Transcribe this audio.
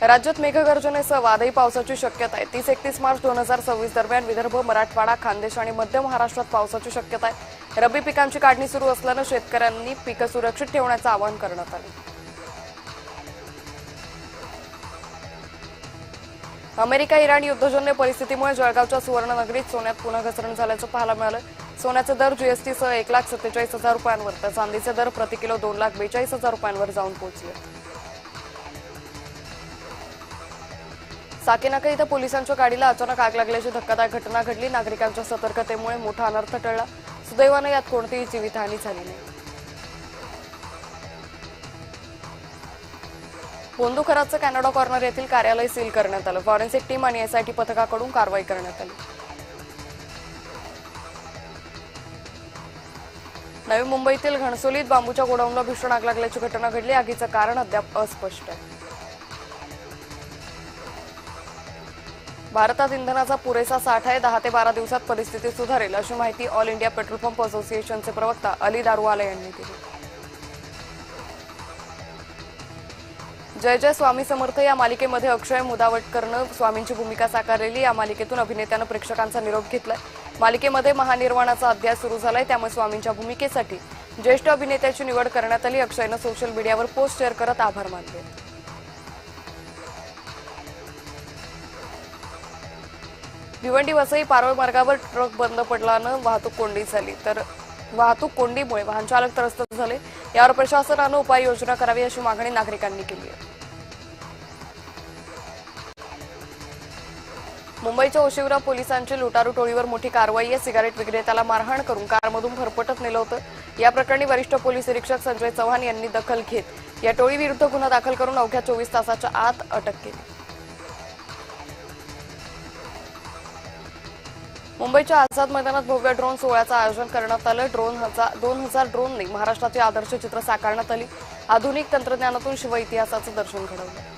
राज्यात मेघगर्जनेसह वादळी पावसाची शक्यता आहे। 30-31 मार्च 2026 दरम्यान विदर्भ, मराठवाडा, खानदेश आणि मध्य महाराष्ट्रात पावसाची शक्यता आहे। रब्बी पिकांची काढणी सुरू असल्याने शेतकऱ्यांनी पिकं सुरक्षित ठेवण्याचं आवाहन करण्यात आलं। अमेरिका इराण युद्धजन्य परिस्थितीमुळे जळगावच्या सुवर्णनगरीत सोन्यात पुन्हा घसरण झाल्याचं पाहायला मिळालं। सोन्याचे दर जीएसटीसह 1,47,000 रुपयांवर तर चांदीचे दर प्रति किलो 2,42,000 रुपयांवर जाऊन पोहोचले। साकीनाका इथं पोलिसांच्या गाडीला अचानक आग लागल्याची धक्कादायक घटना घडली। नागरिकांच्या सतर्कतेमुळे मोठा अनर्थ टळला। सुदैवाने यात कोणतीही जीवितहानी झाली नाही। बोंदुखराचं कॅनडा कॉर्नर येथील कार्यालय सील करण्यात आलं। फॉरेन्सिक टीम आणि एसआयटी पथकाकडून कारवाई करण्यात आली। नवी मुंबईतील घणसोलीत बांबूच्या गोडाऊनला भीषण आग लागल्याची घटना घडली। आगीचं कारण अद्याप अस्पष्ट आहे। भारतात इंधनाचा पुरेसा साठा आहे। 10 ते 12 दिवसात परिस्थिती सुधारेल अशी माहिती ऑल इंडिया पेट्रोल पंप असोसिएशनचे प्रवक्ता अली दारूवाला यांनी दिली। जय जय स्वामी समर्थ या मालिकेमध्ये अक्षय मुदावटकरनं स्वामींची भूमिका साकारलेली। या मालिकेतून अभिनेत्यानं प्रेक्षकांचा निरोप घेतलाय। मालिकेमध्ये महानिर्वाणाचा अध्याय सुरू झालाय, त्यामुळे स्वामींच्या भूमिकेसाठी ज्येष्ठ अभिनेत्याची निवड करण्यात आली। अक्षयनं सोशल मीडियावर पोस्ट शेअर करत आभार मानले। भिवंडी वसई पारोळ मार्गावर ट्रक बंद पडल्यानं वाहतूक कोंडी झाली, तर वाहतूक कोंडीमुळे वाहन चालक त्रस्त झाले। यावर प्रशासनानं उपाययोजना करावी अशी मागणी नागरिकांनी केली आहे। मुंबईच्या ओशिवरा पोलिसांची लुटारू टोळीवर मोठी कारवाई आहे। सिगारेट विक्रेत्याला मारहाण करून कारमधून फरफटत नेलं होतं। या प्रकरणी वरिष्ठ पोलीस निरीक्षक संजय चव्हाण यांनी दखल घेत या टोळीविरुद्ध गुन्हा दाखल करून अवघ्या 24 तासाच्या आत अटक केली। मुंबईच्या आझाद मैदानात भव्य ड्रोन सोहळ्याचं आयोजन करण्यात आलं। 2000 ड्रोनने महाराष्ट्राची आदर्श चित्र साकारण्यात आली। आधुनिक तंत्रज्ञानातून शिव इतिहासाचं दर्शन घडवलं।